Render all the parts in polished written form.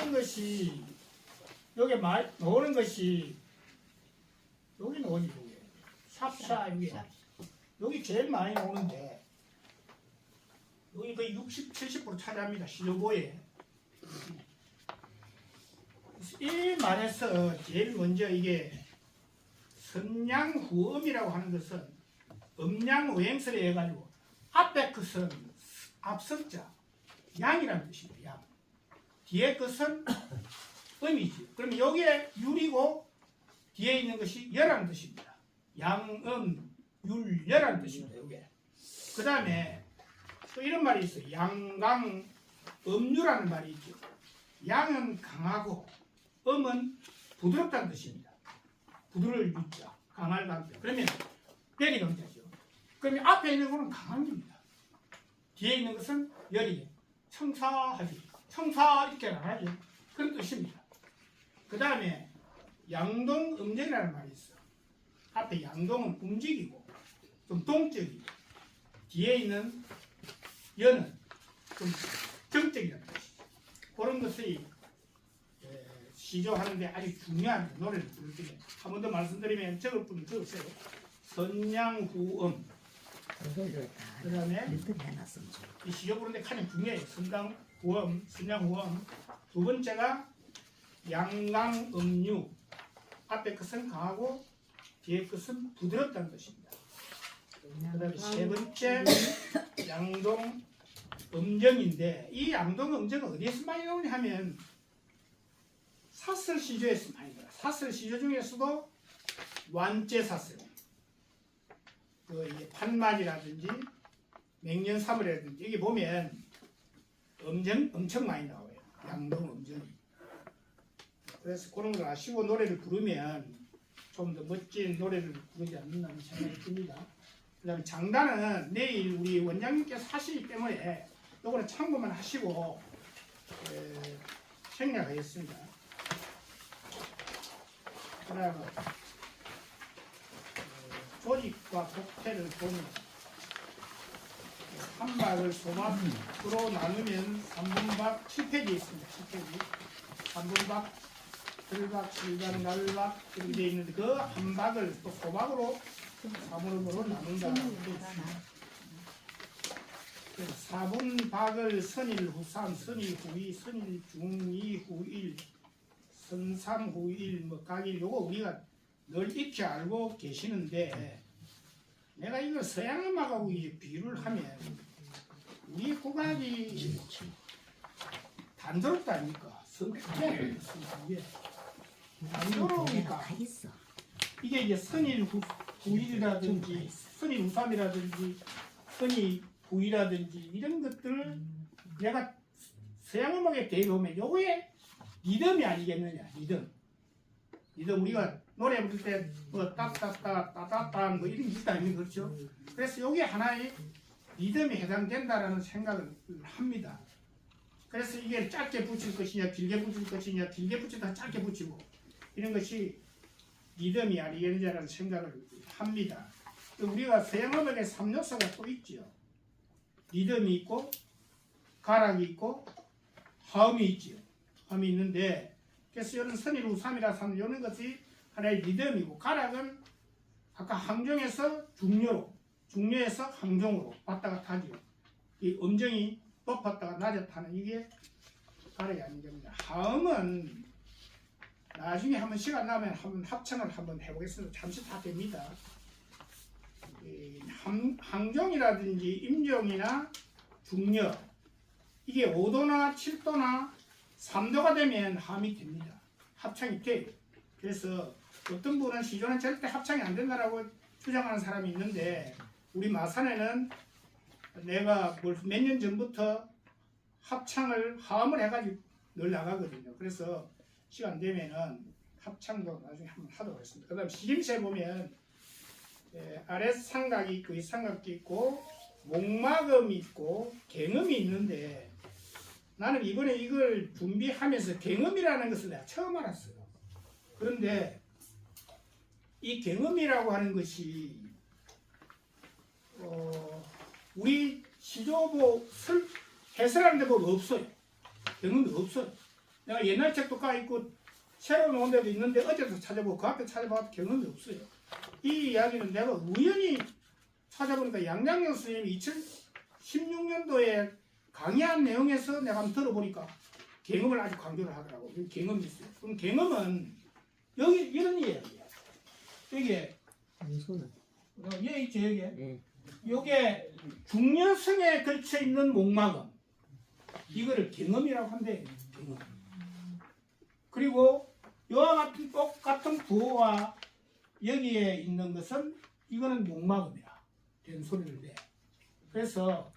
나오는 것이 여기 나오는 것이 여기 나오니 여기 샵샤 여기 제일 많이 나오는데 여기 거의 60, 70% 차지합니다. 시조보에. 이 말에서 제일 먼저 이게 선양후음이라고 하는 것은 음양오행설에 해가지고 앞에 것은 앞선자 양이라는 뜻입니다. 양. 뒤에 것은 음이지. 그러면 여기에 율이고 뒤에 있는 것이 여라는 뜻입니다. 양음 율여라는 뜻입니다. 여기에. 그 다음에 또 이런 말이 있어요. 양강 음유라는 말이 있죠. 양은 강하고 음은 부드럽다는 뜻입니다. 부드러울 유자, 강할 강자. 그러면 열이 강자죠. 그러면 앞에 있는 것은 강한 겁니다. 뒤에 있는 것은 열이 청사하지. 청사 이렇게 안 하죠. 그런 뜻입니다. 그 다음에 양동음정이라는 말이 있어. 앞에 양동은 움직이고 좀 동적이고 뒤에 있는 여는 좀 정적이라는 뜻이죠. 그런 것이 시조하는데 아주 중요한 노래를 부를 때 한 번 더 말씀드리면 적을 분은 적으세요. 선양후음. 그 다음에 이 시조 부르는데 가장 중요해요. 선양후음, 선양후음. 두 번째가 양강음유. 앞에 것은 강하고 뒤에 것은 부드럽다는 뜻입니다. 그 다음에 세 번째 양동 음정인데 이 양동 음정은 어디에서 많이 나오냐 하면 사설 시조에서 많이 나와요. 사설 시조 중에서도 완제 사설, 그 판만이라든지 맹년사물이라든지 여기 보면 음정 엄청 많이 나와요. 양동 음정이. 그래서 그런 걸 아시고 노래를 부르면 좀 더 멋진 노래를 부르지 않는다는 생각이 듭니다. 그 다음에 장단은 내일 우리 원장님께서 하시기 때문에 요거는 참고만 하시고 생략하겠습니다. 그 다음에 조직과 독태를 보면 한 박을 소박으로 나누면 3분박 7페이지에 있습니다. 7페이지 3분박, 들박, 실박, 날박 이렇게 되어 있는데 그 한 박을 또 소박으로 4분으로 나눈다. 4분박을 선일후삼, 선일후이, 선일중이, 후일, 선삼후일, 뭐 각일 요거 우리가 늘 익히 알고 계시는데 내가 이걸 서양음악하고 이제 비유를 하면 우리 국악이 단조롭다 아닙니까? 성격이 단조로우니까 이게 이제 선일후일이라든지 선일후삼이라든지 선일후이라든지 이런 것들을 내가 서양음악에 대입하면 요거에 리듬이 아니겠느냐. 리듬 우리가 노래 부를 때 뭐 따따따 따따따 뭐 이런 게 있다 아니면 그렇죠. 그래서 요게 하나의 리듬에 해당된다라는 생각을 합니다. 그래서 이게 짧게 붙일 것이냐 길게 붙일 것이냐 길게 붙이다 짧게 붙이고 이런 것이 리듬이 아니겠느냐라는 생각을 합니다. 우리가 서양음악에 3요소가 또 있죠. 리듬이 있고 가락이 있고 화음이 있죠. 화음이 있는데 그래서 이런 선일후삼이라 하는 이런 것이 하나의 리듬이고 가락은 아까 항정에서 중요로 중요에서 항정으로 왔다가 타죠. 이 음정이 높았다가 낮았다는 이게 가락이 아니겠습니다. 화음은 나중에 한번 시간 나면 한번 합창을 한번 해보겠습니다. 잠시 다 됩니다. 항정이라든지 임정이나 중여 이게 5도나 7도나 3도가 되면 함이 됩니다. 합창이 돼요. 그래서 어떤 분은 시조는 절대 합창이 안 된다라고 주장하는 사람이 있는데 우리 마산에는 내가 몇 년 전부터 합창을 화음을 해가지고 늘 나가거든요. 그래서 시간 되면은 합창도 나중에 한번 하도록 하겠습니다. 그 다음 시김새에 보면 아래 삼각이 있고 이 삼각도 있고 목막음이 있고 갱음이 있는데 나는 이번에 이걸 준비하면서 갱음이라는 것을 내가 처음 알았어요. 그런데 이 갱음이라고 하는 것이 우리 시조보 해설하는 데 보면 없어요. 갱음이 없어요. 내가 옛날 책도 가 있고 새로 나온 데도 있는데 어제도 찾아보고 그 앞에 찾아봐도 경험이 없어요. 이 이야기는 내가 우연히 찾아보니까 양장영 선생님이 2016년도에 강의한 내용에서 내가 한번 들어보니까 경험을 아주 강조를 하더라고. 경험이 있어요. 그럼 경험은 여기 이런 이야기야. 여기에 얘 있죠 여기에. 요게 중년성에 걸쳐 있는 목마금. 이거를 경험이라고 한대. 경험. 그리고 이와 같은 똑같은 부호와 여기에 있는 것은 이거는 목마금이라 된 소리를 내. 그래서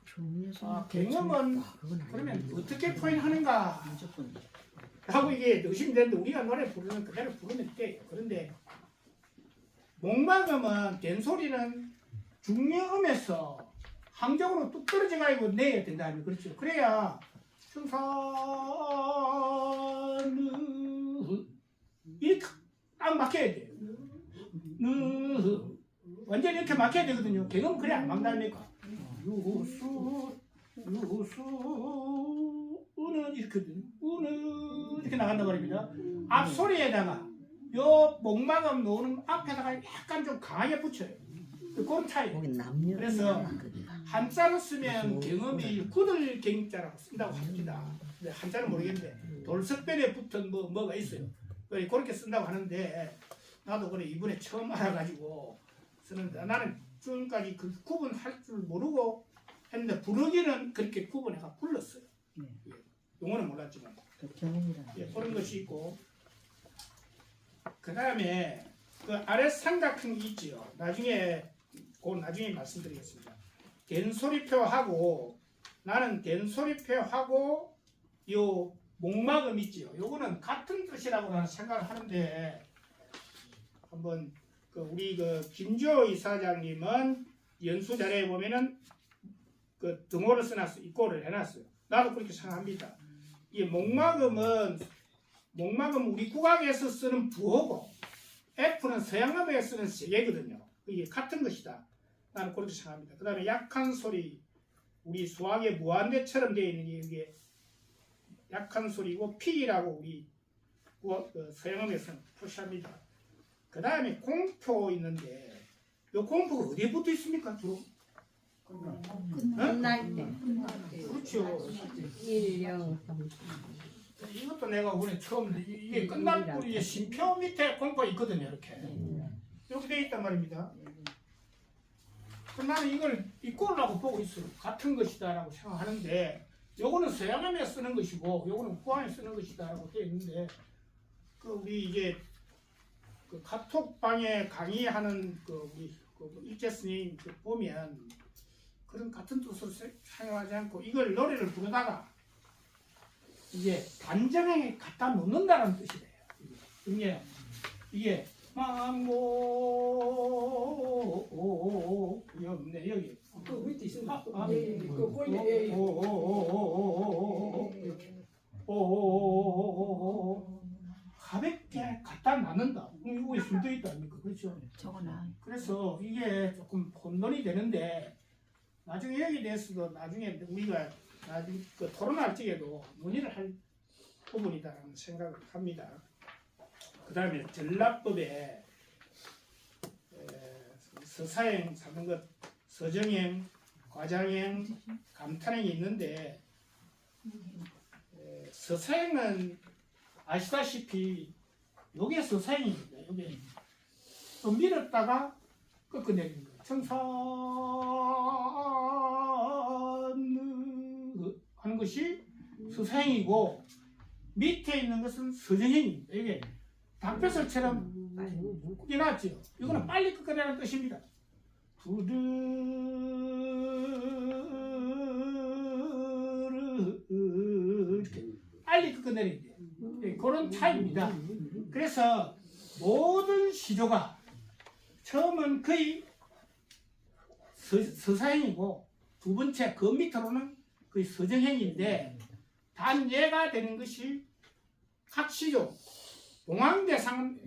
경험은 그러면 어떻게 표현하는가 하고 이게 의심되는데 우리가 노래 부르는 그대로 부르면 돼요. 그런데 목마금은 된 소리는 중년음에서 항적으로 뚝 떨어져 가지고 내야 된다. 그렇죠. 그래야 청산을 이렇게 딱 막혀야 돼요. 완전히 이렇게 막혀야 되거든요. 경험은 그래 안 막다니까. 유수 우는 이렇게 나간단 말입니다. 앞소리에다가 요 목마금 놓는 앞에다가 약간 좀 강하게 붙여요. 그런 차이. 그래서 한자로 쓰면 경험이 구들 경자라고 쓴다고 합니다. 근데 한자는 모르겠는데 돌석변에 붙은 뭐가 있어요. 그렇게 쓴다고 하는데 나도 그래 이번에 처음 알아가지고 쓰는데 나는 지금까지 그 구분할 줄 모르고 했는데 부르기는 그렇게 구분해가 불렀어요. 용어는 몰랐지만 그런 것이 있고 그 다음에 그 아래 삼각형이 있지요. 나중에 말씀드리겠습니다. 된소리표하고 나는 된소리표하고 요 목마금 있지요. 요거는 같은 뜻이라고 나는 생각을 하는데 한번 우리 김주호 이사장님은 연수자료에 보면은 그 등호를 써놨어요. 입고를 해놨어요. 나도 그렇게 생각합니다. 이 목마금은 우리 국악에서 쓰는 부호고 F는 서양음에 쓰는 세계거든요. 이게 같은 것이다. 나는 그렇게 생각합니다. 그 다음에 약한 소리, 우리 수학의 무한대처럼 되어 있는 게 이게 약한 소리고 P라고 우리 서양음에서는 표시합니다. 그 다음에 공포 있는데 이 공포가 어디에 붙어 있습니까? 주로? 끝날 때. 그렇죠. 1, 0, 3. 이것도 내가 오늘 처음 이게 끝날 때 심표 밑에 공포가 있거든요. 이렇게 되어 있단 말입니다. 나는 이걸 이꼴라고 보고 있어요. 같은 것이다라고 생각하는데 요거는 서양음에 쓰는 것이고 요거는 후안에 쓰는 것이다라고 되어 있는데 우리 이제 카톡방에 강의하는 우리 일제 스님 보면 그런 같은 뜻으로 사용하지 않고 이걸 노래를 부르다가 이게 단정하게 갖다 놓는다는 뜻이래요. 이게 망고 여기 없네 여기 그 밑에 있습니다. 이렇게 가볍게 갖다 놨는다. 이거 숨도 있다 아닙니까? 그렇죠. 그래서 이게 조금 혼돈이 되는데 나중에 여기 대해서도 나중에 우리가 토론할 적에도 논의를 할 부분이다라는 생각을 합니다. 그 다음에 전라법에 서사행, 사는 것, 서정행, 과장행, 감탄행이 있는데 서사행은 아시다시피 요게 서사행입니다. 요게 좀 밀었다가 꺾어내리는 거예요. 청산 하는 것이 서사행이고 밑에 있는 것은 서정행입니다. 이게 닭뼈살처럼 이났죠. 이거는 빨리 꺾어내라는 뜻입니다. 부르르 이렇게 빨리 꺾어내리는 게 그런 차이입니다. 그래서 모든 시조가 처음은 거의 서사행이고 두 번째 그 밑으로는 거의 서정행인데 단 예가 되는 것이 각 시조 동황대상은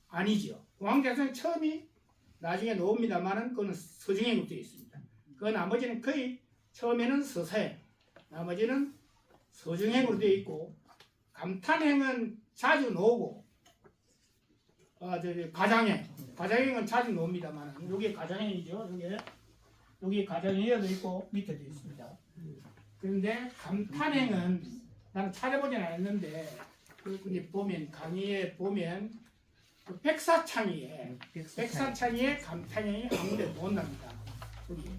아니죠. 동황대상은 처음이 나중에 나옵니다만은 그건 서정행으로 되어 있습니다. 그 나머지는 거의 처음에는 서사행, 나머지는 서정행으로 되어 있고 감탄행은 자주 나오고 가장행은 자주 나옵니다만 여기 가장행이죠. 여기 가장행에도 있고 밑에도 있습니다. 그런데 감탄행은 나는 찾아보진 않았는데 여기 보면 강의에 보면 그 백사창이에 감탄행이 아무데도 못 납니다. 여기.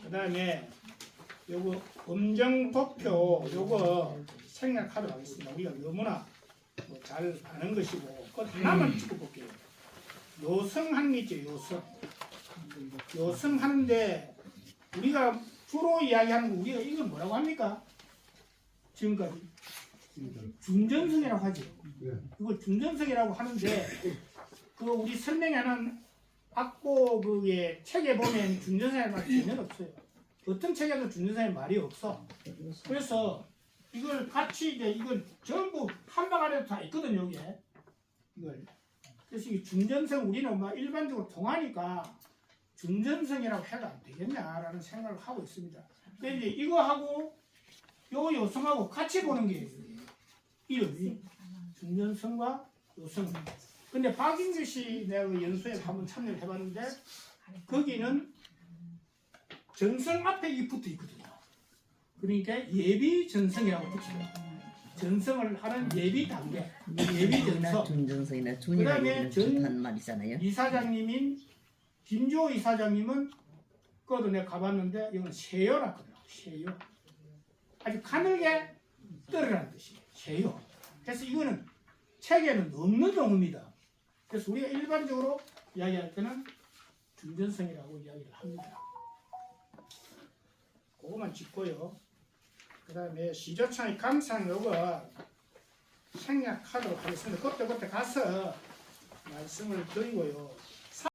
그 다음에 요거 음정도표 요거 생략하도록 하겠습니다. 우리가 너무나 잘 아는 것이고 그것 하나만 짚어볼게요. 요성하는 게 있죠. 요성하는데 우리가 주로 이야기하는 거 우리가 이걸 뭐라고 합니까? 지금까지 준전성이라고 하죠. 이걸 준전성이라고 하는데 그 우리 설명하는 악보 그의 책에 보면 준전성의 말이 전혀 없어요. 어떤 책에도 준전성의 말이 없어. 그래서 이걸 같이 이걸 전부 한 방 안에도 다 있거든요. 여기에 이걸. 그래서 이 준전성 우리는 막 일반적으로 통하니까 준전성이라고 해도 안 되겠냐라는 생각을 하고 있습니다. 근데 이제 이거하고 요 요성하고 같이 보는 게 이름이 준전성과 요성. 근데 박인규 씨 내가 그 연수에 한번 참여를 해봤는데 거기는 전성 앞에 이 붙어 있거든요. 그러니까 예비 전성이라고 붙이죠. 전성을 하는 예비 단계, 예비 전성. 준정성이나 준이라는 좋다는 말이잖아요. 이사장님인 김주호 이사장님은 그것도 내가 가봤는데 이건 쇠요라 그래요. 쇠요. 아주 가늘게 떨어라는 뜻이에요. 쇠요. 그래서 이거는 책에는 없는 용어입니다. 그래서 우리가 일반적으로 이야기할 때는 준전성이라고 이야기를 합니다. 그거만 짚고요. 그 다음에 시조창의 감상 요거 생략하도록 하겠습니다. 그때 가서 말씀을 드리고요.